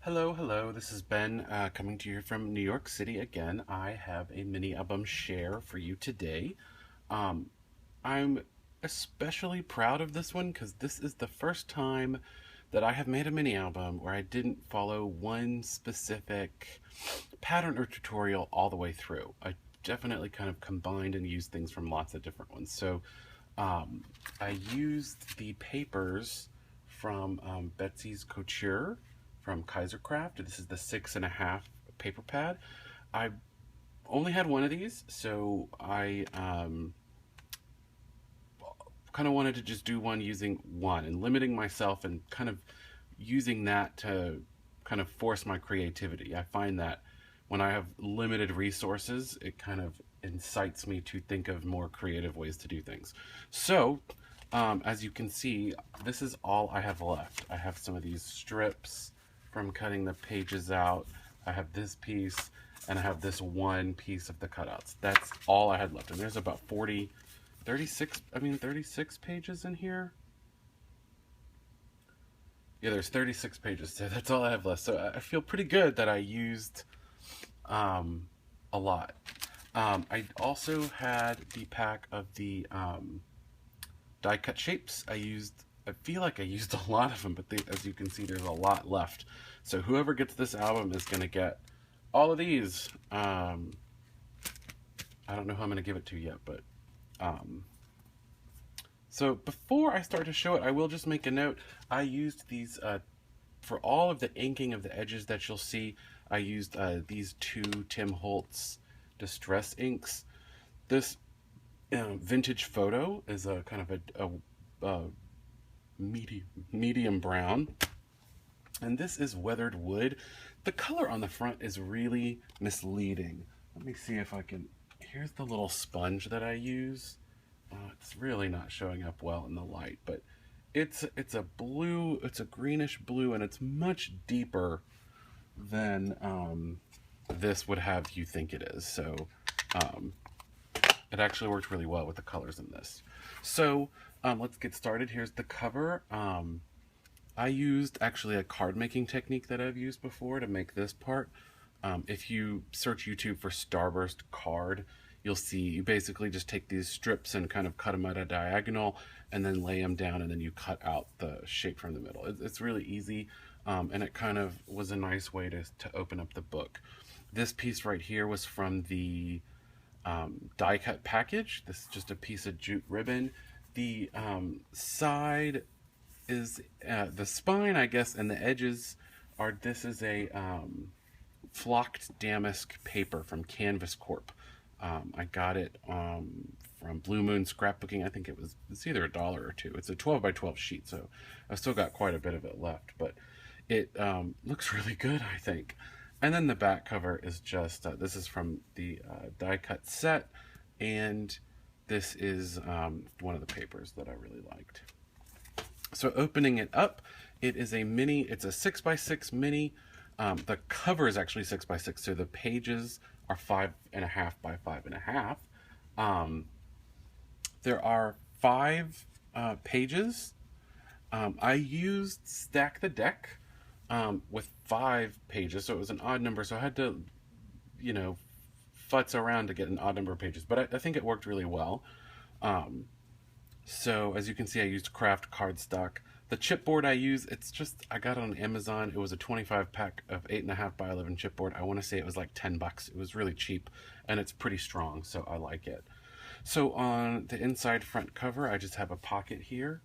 Hello, this is Ben coming to you from New York City again. I have a mini album share for you today. Um, I'm especially proud of this one because this is the first time that I have made a mini album where I didn't follow one specific pattern or tutorial all the way through. I definitely kind of combined and used things from lots of different ones. Um, I used the papers from Betsy's Couture from Kaisercraft. This is the 6.5 paper pad. I only had one of these, so I kind of wanted to just do one using one and limiting myself and kind of using that to kind of force my creativity. I find that when I have limited resources, it kind of incites me to think of more creative ways to do things. So, as you can see, this is all I have left. I have some of these strips from cutting the pages out. I have this piece, and I have this one piece of the cutouts. That's all I had left. And there's about 36 pages in here. Yeah, there's 36 pages, so that's all I have left. So I feel pretty good that I used a lot. I also had the pack of the die cut shapes. I feel like I used a lot of them, but as you can see, there's a lot left. So whoever gets this album is going to get all of these. I don't know who I'm going to give it to yet, but so before I start to show it, I will just make a note. I used these for all of the inking of the edges that you'll see. I used these two Tim Holtz Distress inks. This vintage photo is a kind of a medium brown, and this is weathered wood. The color on the front is really misleading. Let me see if I can. Here's the little sponge that I use. It's really not showing up well in the light, but it's a blue. It's a greenish blue, and it's much deeper than this would have you think it is. So it actually worked really well with the colors in this. So let's get started. Here's the cover. I used actually a card making technique that I've used before to make this part. If you search YouTube for Starburst card, you'll see you basically just take these strips and kind of cut them at a diagonal and then lay them down, and then you cut out the shape from the middle. It's really easy, and it kind of was a nice way to open up the book. This piece right here was from the die cut package. This is just a piece of jute ribbon. The side is the spine, I guess, and the edges are, this is a flocked damask paper from Canvas Corp. I got it from Blue Moon Scrapbooking. I think it's either $1 or $2. It's a 12 by 12 sheet, so I've still got quite a bit of it left, but it looks really good, I think. And then the back cover is just, this is from the die cut set, and this is one of the papers that I really liked. So opening it up, it's a 6x6 mini. The cover is actually 6x6, so the pages are 5.5 by 5.5. There are 5 pages. I used Stack the Deck with 5 pages, so it was an odd number, so I had to, futz around to get an odd number of pages, but I think it worked really well. So as you can see, I used craft cardstock. The chipboard I use, I got it on Amazon. It was a 25 pack of 8.5 by 11 chipboard. I want to say it was like $10. It was really cheap, and it's pretty strong, so I like it. So on the inside front cover, I just have a pocket here.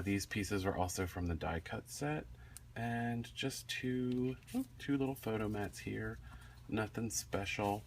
These pieces are also from the die cut set, and just two little photo mats here. Nothing special.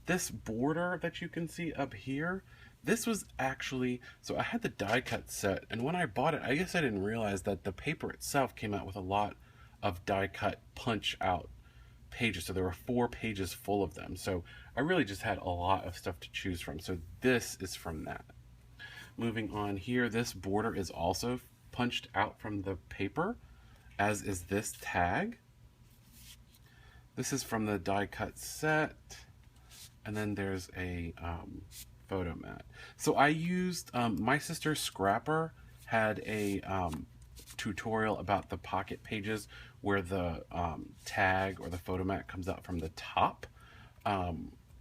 This border that you can see up here, this was actually, so I had the die cut set, and when I bought it, I guess I didn't realize that the paper itself came out with a lot of die cut punch out pages. So there were 4 pages full of them. So I really just had a lot of stuff to choose from. So this is from that. Moving on here, this border is also punched out from the paper, as is this tag. This is from the die cut set. And then there's a photo mat. So I used, my sister Scrapper had a tutorial about the pocket pages where the tag or the photo mat comes out from the top,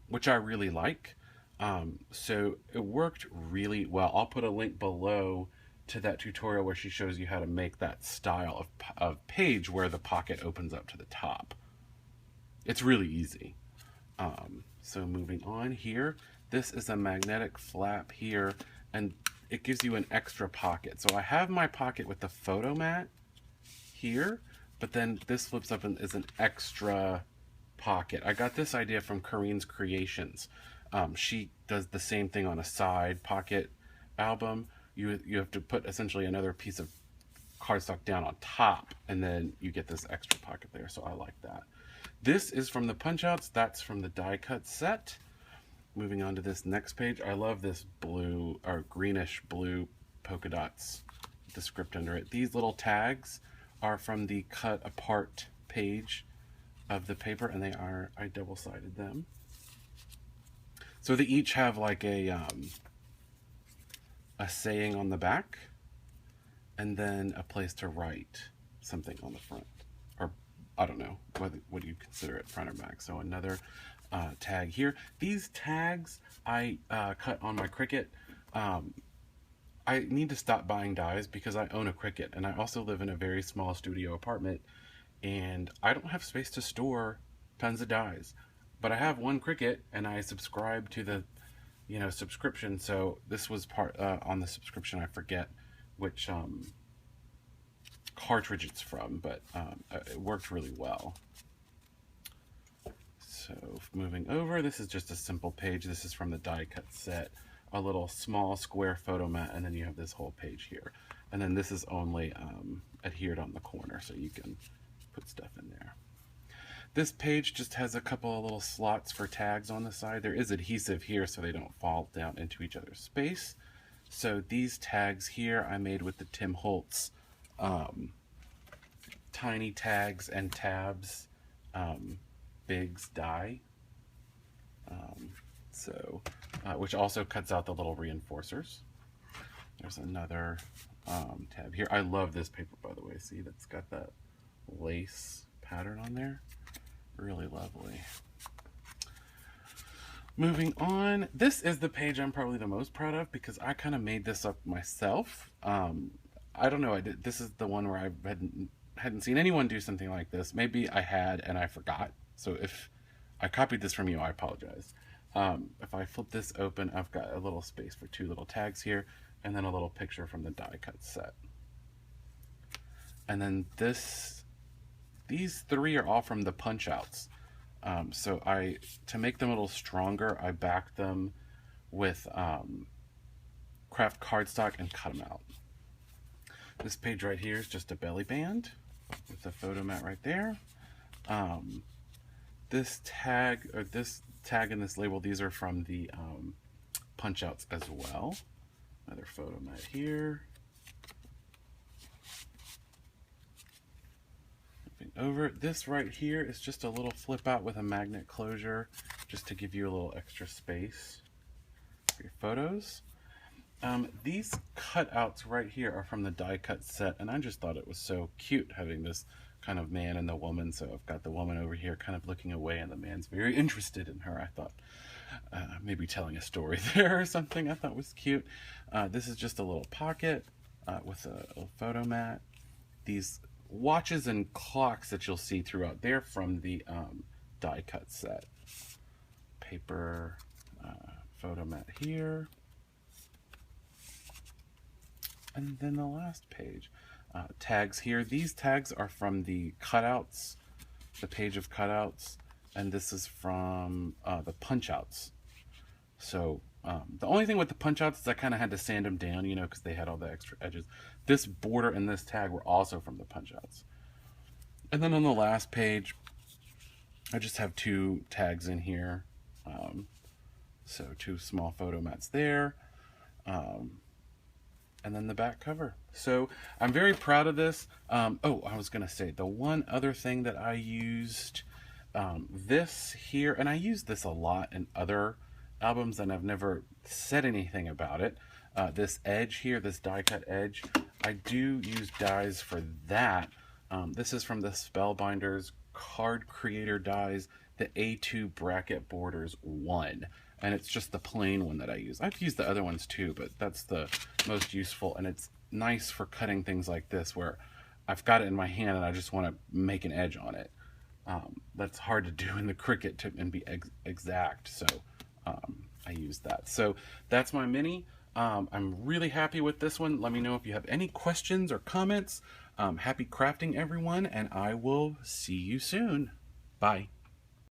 which I really like. So it worked really well. I'll put a link below to that tutorial where she shows you how to make that style of page where the pocket opens up to the top. It's really easy. So moving on here, this is a magnetic flap here, and it gives you an extra pocket. So I have my pocket with the photo mat here, but then this flips up and is an extra pocket. I got this idea from Corinne's Creations. She does the same thing on a side pocket album. You have to put essentially another piece of cardstock down on top, and then you get this extra pocket there, so I like that. This is from the punch outs, that's from the die cut set. Moving on to this next page, I love this blue or greenish blue polka dots, the script under it. These little tags are from the cut apart page of the paper, and I double-sided them. So they each have like a saying on the back, and then a place to write something on the front, or I don't know, what do you consider it, front or back. So another tag here. These tags I cut on my Cricut. I need to stop buying dies because I own a Cricut, and I also live in a very small studio apartment, and I don't have space to store tons of dies. But I have one Cricut, and I subscribe to the subscription, so this was part on the subscription. I forget which cartridge it's from, but it worked really well. So moving over, this is just a simple page. This is from the die cut set, a little small square photo mat, and then you have this whole page here. And then this is only adhered on the corner, so you can put stuff in there. This page just has a couple of little slots for tags on the side. There is adhesive here so they don't fall down into each other's space. So these tags here I made with the Tim Holtz tiny tags and tabs Biggs die. Which also cuts out the little reinforcers. There's another tab here. I love this paper, by the way. See, that's got that lace pattern on there. Really lovely. Moving on, this is the page I'm probably the most proud of because I kind of made this up myself. I don't know, this is the one where I hadn't seen anyone do something like this. Maybe I had and I forgot. So if I copied this from you, I apologize. If I flip this open, I've got a little space for two little tags here, and then a little picture from the die cut set. And then these three are all from the punch outs. So to make them a little stronger, I backed them with craft cardstock and cut them out. This page right here is just a belly band with the photo mat right there. This tag and this label, these are from the punch outs as well. Another photo mat here. Over this right here is just a little flip out with a magnet closure, just to give you a little extra space for your photos. These cutouts right here are from the die cut set, and I just thought it was so cute having this kind of man and the woman. So I've got the woman over here kind of looking away, and the man's very interested in her. I thought maybe telling a story there or something. I thought was cute. This is just a little pocket with a photo mat. These watches and clocks that you'll see throughout, they're from the die cut set. Paper photo mat here. And then the last page. Tags here. These tags are from the cutouts, the page of cutouts, and this is from the punch outs. So the only thing with the punch outs is I kind of had to sand them down, because they had all the extra edges. This border and this tag were also from the punch outs. And then on the last page, I just have two tags in here. So two small photo mats there. And then the back cover. So I'm very proud of this. Oh, I was gonna say the one other thing that I used, this here, and I used this a lot in other albums and I've never said anything about it. This edge here, this die cut edge, I do use dies for that. This is from the Spellbinders Card Creator Dies, the A2 Bracket Borders 1. And it's just the plain one that I use. I've used the other ones too, but that's the most useful. And it's nice for cutting things like this where I've got it in my hand and I just want to make an edge on it. That's hard to do in the Cricut and be exact. So I use that. So that's my mini. I'm really happy with this one. Let me know if you have any questions or comments. Happy crafting, everyone, and I will see you soon. Bye.